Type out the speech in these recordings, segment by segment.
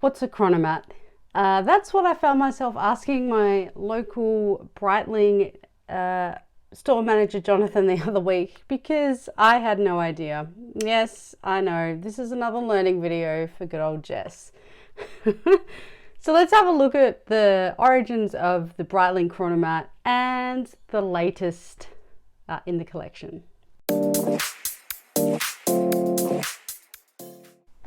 What's a chronomat? That's what I found myself asking my local Breitling store manager Jonathan the other week, because I had no idea. Yes, I know, this is another learning video for good old Jess. So let's have a look at the origins of the Breitling Chronomat and the latest in the collection.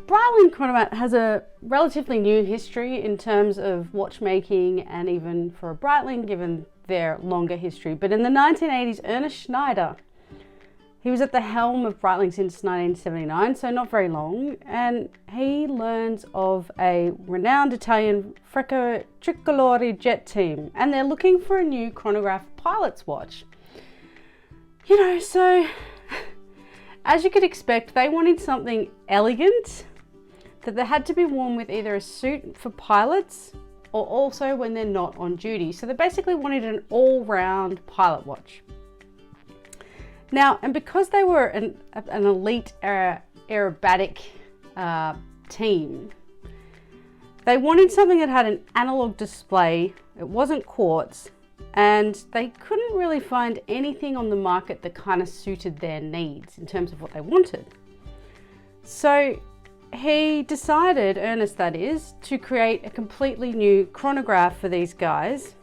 Breitling Chronomat has a relatively new history in terms of watchmaking, and even for a Breitling, given their longer history. But in the 1980s, Ernest Schneider, he was at the helm of Breitling since 1979, so not very long, and he learns of a renowned Italian Freccia Tricolore jet team, and they're looking for a new chronograph pilot's watch. You know, so as you could expect, they wanted something elegant that they had to be worn with either a suit for pilots or also when they're not on duty. So they basically wanted an all-round pilot watch. Now, and because they were an elite aerobatic team, they wanted something that had an analog display. It wasn't quartz, and they couldn't really find anything on the market that kind of suited their needs in terms of what they wanted. So he decided, Ernest that is, to create a completely new chronograph for these guys.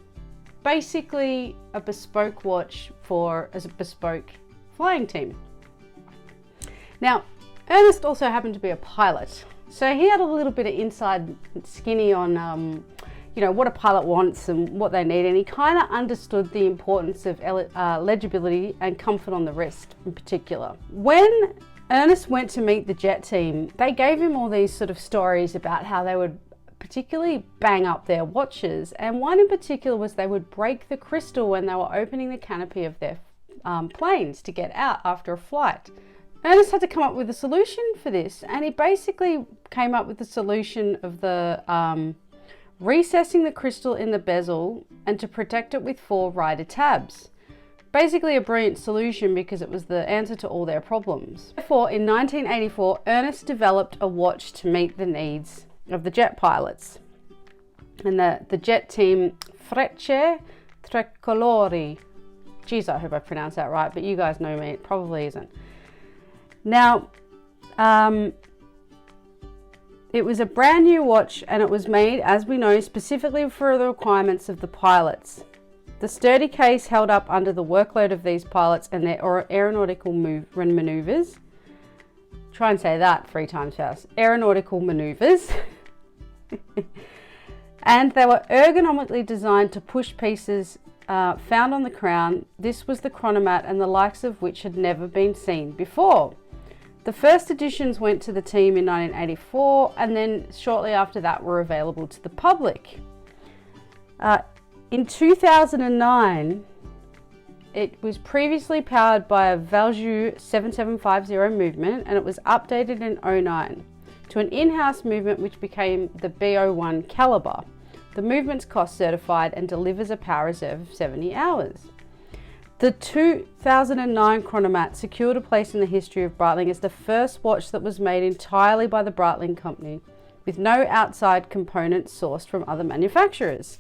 Basically a bespoke watch as a bespoke flying team. Now, Ernest also happened to be a pilot, so he had a little bit of inside skinny on you know, what a pilot wants and what they need, and he kind of understood the importance of legibility and comfort on the wrist in particular. When Ernest went to meet the jet team, they gave him all these sort of stories about how they would particularly bang up their watches, and one in particular was they would break the crystal when they were opening the canopy of their planes to get out after a flight. Ernest had to come up with a solution for this, and he basically came up with the solution of the recessing the crystal in the bezel and to protect it with 4 rider tabs. Basically a brilliant solution because it was the answer to all their problems. Therefore, in 1984, Ernest developed a watch to meet the needs of the jet pilots. And the jet team, Freccia Tricolore. Geez, I hope I pronounced that right, but you guys know me, it probably isn't. Now, it was a brand new watch, and it was made, as we know, specifically for the requirements of the pilots. The sturdy case held up under the workload of these pilots and their aeronautical maneuvers. Try and say that 3 times fast. Aeronautical maneuvers. And they were ergonomically designed to push pieces found on the crown. This was the chronomat, and the likes of which had never been seen before. The first editions went to the team in 1984, and then shortly after that were available to the public. In 2009, it was previously powered by a Valjoux 7750 movement, and it was updated in 2009 to an in-house movement which became the B01 caliber. The movement's cost certified and delivers a power reserve of 70 hours. The 2009 Chronomat secured a place in the history of Breitling as the first watch that was made entirely by the Breitling company, with no outside components sourced from other manufacturers.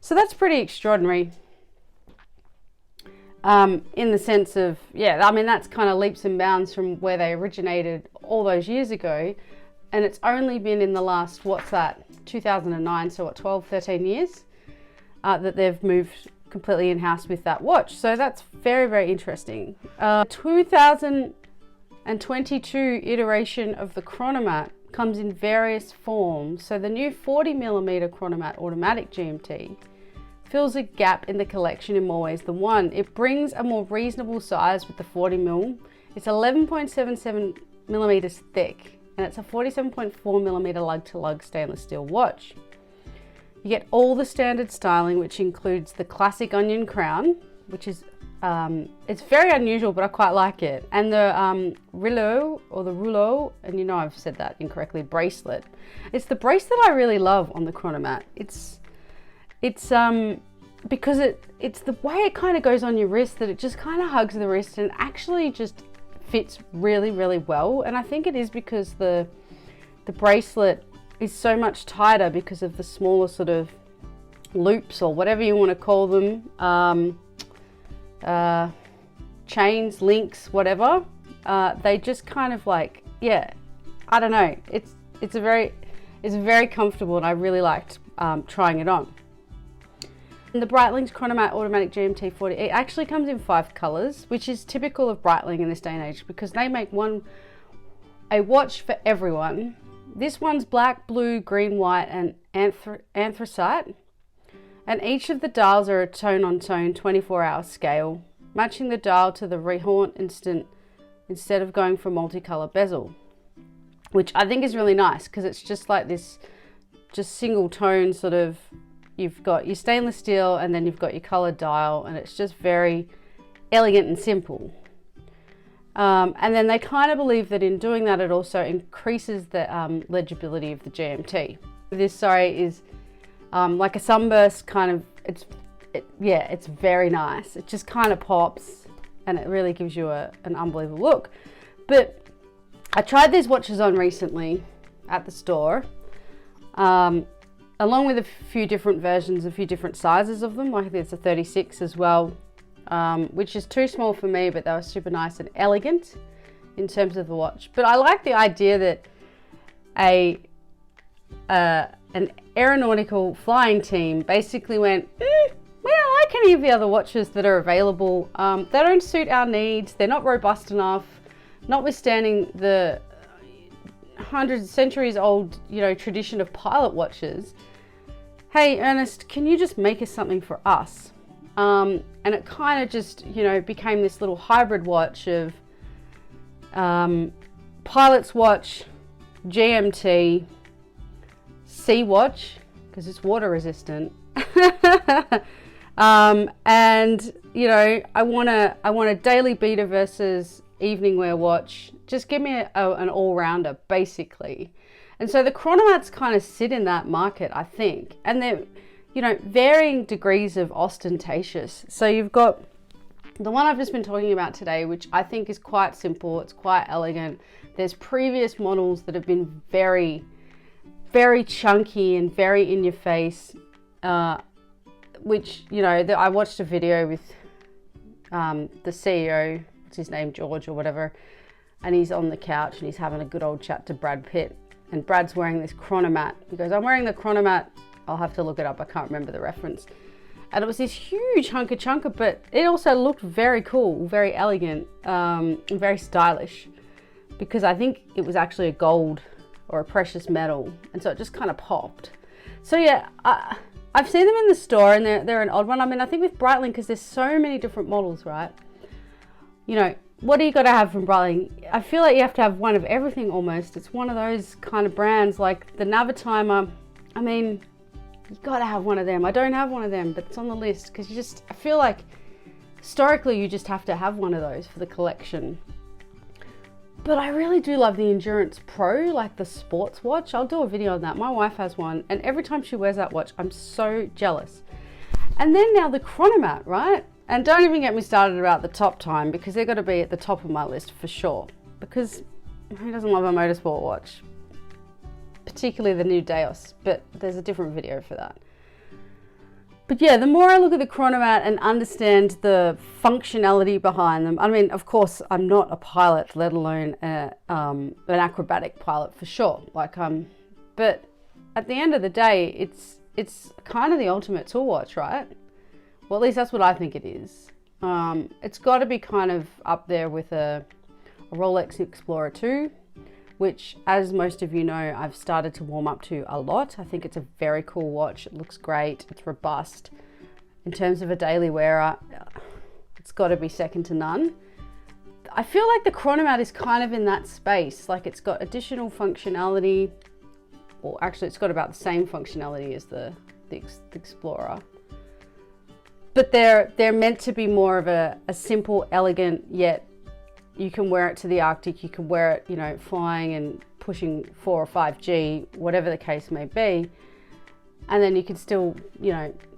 So that's pretty extraordinary in the sense of, yeah, I mean, that's kind of leaps and bounds from where they originated all those years ago. And it's only been in the last, 2009, so 12, 13 years, that they've moved completely in-house with that watch. So that's very, very interesting. 2022 iteration of the Chronomat comes in various forms. So the new 40mm Chronomat automatic GMT fills a gap in the collection in more ways than one. It brings a more reasonable size with the 40mm. It's 11.77 millimeters thick, and it's a 47.4 millimeter lug-to-lug stainless steel watch. You get all the standard styling, which includes the classic onion crown, which is it's very unusual, but I quite like it, and the rouleau, and you know I've said that incorrectly, bracelet. It's the bracelet I really love on the Chronomat. It's because it's the way it kind of goes on your wrist, that it just kind of hugs the wrist and actually just fits really, really well. And I think it is because the bracelet is so much tighter because of the smaller sort of loops, or whatever you want to call them, chains, links, whatever. They just kind of like, yeah, I don't know. It's very comfortable, and I really liked trying it on. And the Breitling Chronomat Automatic GMT 40, it actually comes in 5 colors, which is typical of Breitling in this day and age, because they make a watch for everyone. This one's black, blue, green, white, and anthracite. And each of the dials are a tone-on-tone 24-hour scale, matching the dial to the rehaunt instant instead of going for multicolor bezel, which I think is really nice, because it's just like this just single tone sort of, you've got your stainless steel and then you've got your colored dial, and it's just very elegant and simple. And then they kind of believe that in doing that, it also increases the legibility of the GMT. This, is like a sunburst kind of, it's very nice. It just kind of pops, and it really gives you an unbelievable look. But I tried these watches on recently at the store, along with a few different versions, a few different sizes of them. Like there's a 36 as well, which is too small for me, but they were super nice and elegant in terms of the watch. But I like the idea that an aeronautical flying team basically went, we don't like any of the other watches that are available. They don't suit our needs. They're not robust enough, notwithstanding the hundreds of centuries old, tradition of pilot watches. Hey, Ernest, can you just make us something for us? And it kind of just, became this little hybrid watch of pilot's watch, GMT, sea watch, because it's water resistant. And I want a daily beater versus evening wear watch. Just give me an all-rounder, basically. And so the Chronomats kind of sit in that market, I think, and they're varying degrees of ostentatious. So you've got the one I've just been talking about today, which I think is quite simple. It's quite elegant. There's previous models that have been very, very chunky and very in your face, which, I watched a video with the CEO, what's his name, George or whatever, and he's on the couch and he's having a good old chat to Brad Pitt, and Brad's wearing this Chronomat. He goes, I'm wearing the Chronomat. I'll have to look it up. I can't remember the reference. And it was this huge hunker chunker, but it also looked very cool, very elegant, and very stylish, because I think it was actually a gold or a precious metal, and so it just kind of popped. So yeah, I've seen them in the store, and they're an odd one. I mean, I think with Breitling, because there's so many different models, right? What do you got to have from Breitling? I feel like you have to have one of everything almost. It's one of those kind of brands, like the Navitimer. I mean, you got to have one of them. I don't have one of them, but it's on the list, because I feel like historically you just have to have one of those for the collection. But I really do love the Endurance Pro, like the sports watch. I'll do a video on that. My wife has one, and every time she wears that watch, I'm so jealous. And then now the Chronomat, right? And don't even get me started about the top time, because they're going to be at the top of my list for sure. Because who doesn't love a motorsport watch? Particularly the new Deus, but there's a different video for that. But yeah, the more I look at the Chronomat and understand the functionality behind them, I mean, of course, I'm not a pilot, let alone an acrobatic pilot for sure. But at the end of the day, it's kind of the ultimate tool watch, right? Well, at least that's what I think it is. It's got to be kind of up there with a Rolex Explorer 2, which, as most of you know, I've started to warm up to a lot. I think it's a very cool watch. It looks great. It's robust. In terms of a daily wearer, it's got to be second to none. I feel like the Chronomat is kind of in that space. Like, it's got additional functionality, or actually it's got about the same functionality as the Explorer. But they're meant to be more of a simple, elegant, yet you can wear it to the Arctic, you can wear it, flying and pushing 4 or 5G, whatever the case may be. And then you can still,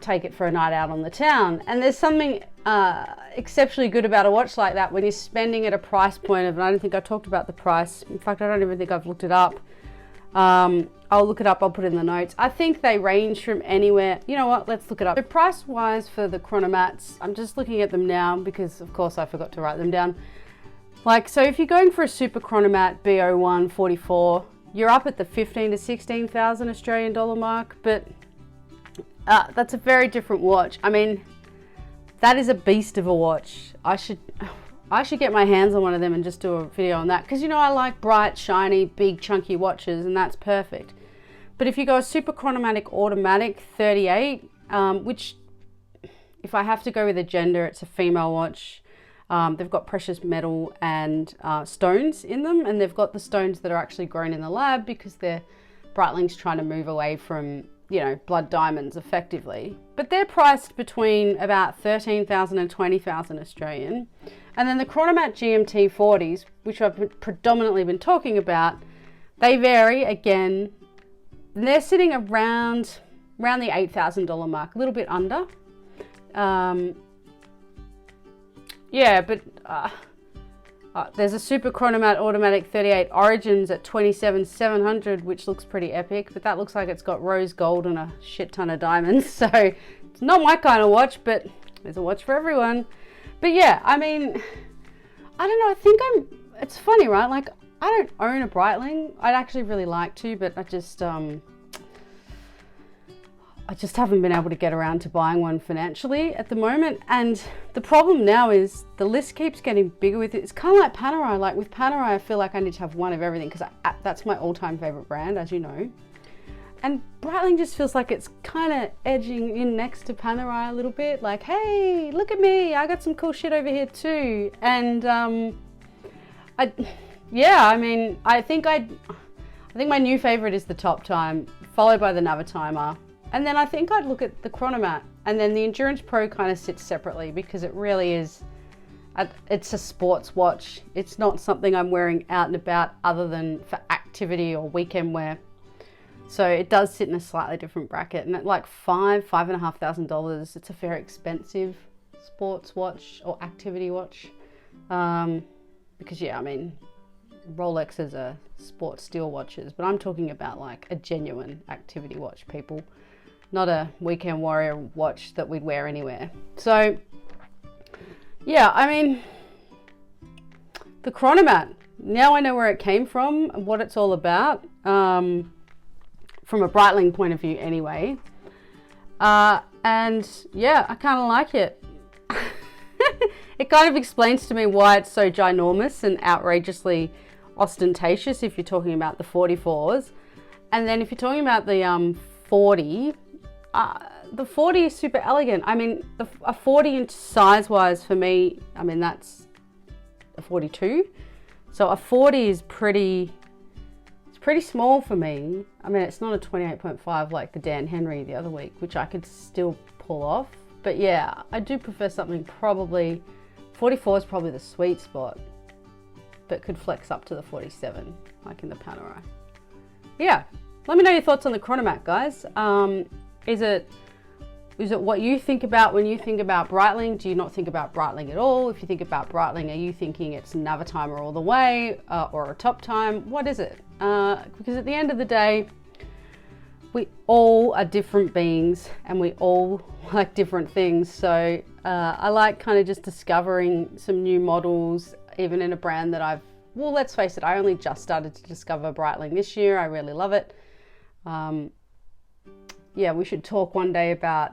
take it for a night out on the town. And there's something exceptionally good about a watch like that when you're spending at a price point of, and I don't think I talked about the price. In fact, I don't even think I've looked it up. I'll look it up, I'll put it in the notes. I think they range from anywhere, you know what, let's look it up. So price wise for the Chronomats, I'm just looking at them now because of course I forgot to write them down. Like, so if you're going for a Super Chronomat B01 44, you're up at the 15 to 16,000 Australian dollar mark, but that's a very different watch. I mean, that is a beast of a watch. I should get my hands on one of them and just do a video on that, because you know I like bright, shiny, big, chunky watches, and that's perfect. But if you go a Super Chronomatic Automatic 38, which if I have to go with a gender, it's a female watch. They've got precious metal and stones in them, and they've got the stones that are actually grown in the lab because Breitling's trying to move away from, you know, blood diamonds effectively. But they're priced between about 13,000 and 20,000 Australian. And then the Chronomat GMT 40s, which I've predominantly been talking about, they vary again. They're sitting around the $8,000 mark, a little bit under. Yeah, but there's a Super Chronomat Automatic 38 Origins at 27,700, which looks pretty epic, but that looks like it's got rose gold and a shit ton of diamonds. So it's not my kind of watch, but there's a watch for everyone. But yeah, I mean, I don't know, it's funny, right? Like, I don't own a Breitling. I'd actually really like to, but I just haven't been able to get around to buying one financially at the moment. And the problem now is the list keeps getting bigger with it. It's kind of like Panerai. Like with Panerai, I feel like I need to have one of everything because that's my all-time favorite brand, as you know. And Breitling just feels like it's kind of edging in next to Panerai a little bit. Like, hey, look at me, I got some cool shit over here too. And yeah, I mean, I think my new favorite is the Top Time, followed by the Navitimer. And then I think I'd look at the Chronomat, and then the Endurance Pro kind of sits separately because it really is, it's a sports watch. It's not something I'm wearing out and about other than for activity or weekend wear. So it does sit in a slightly different bracket, and at like $5,500, it's a very expensive sports watch or activity watch. Because yeah, I mean, Rolexes are sports steel watches, but I'm talking about like a genuine activity watch, people. Not a weekend warrior watch that we'd wear anywhere. So yeah, I mean, the Chronomat, now I know where it came from and what it's all about, from a Breitling point of view anyway. And yeah, I kind of like it. It kind of explains to me why it's so ginormous and outrageously ostentatious if you're talking about the 44s. And then if you're talking about the 40, the 40 is super elegant. I mean, a 40 inch size wise for me, I mean, that's a 42. So a 40 is pretty small for me. I mean, it's not a 28.5 like the Dan Henry the other week, which I could still pull off. But yeah, I do prefer something probably, 44 is probably the sweet spot, but could flex up to the 47, like in the Panerai. Yeah, let me know your thoughts on the Chronomat, guys. Is it what you think about when you think about Breitling? Do you not think about Breitling at all? If you think about Breitling, are you thinking it's Navitimer all the way, or a Top Time? What is it? Because at the end of the day, we all are different beings and we all like different things. So I like kind of just discovering some new models, even in a brand that well, let's face it, I only just started to discover Breitling this year. I really love it. Yeah, we should talk one day about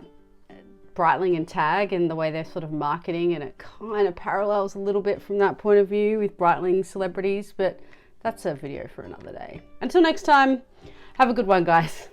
Breitling and Tag and the way they're sort of marketing, and it kind of parallels a little bit from that point of view with Breitling celebrities, but that's a video for another day. Until next time, have a good one, guys.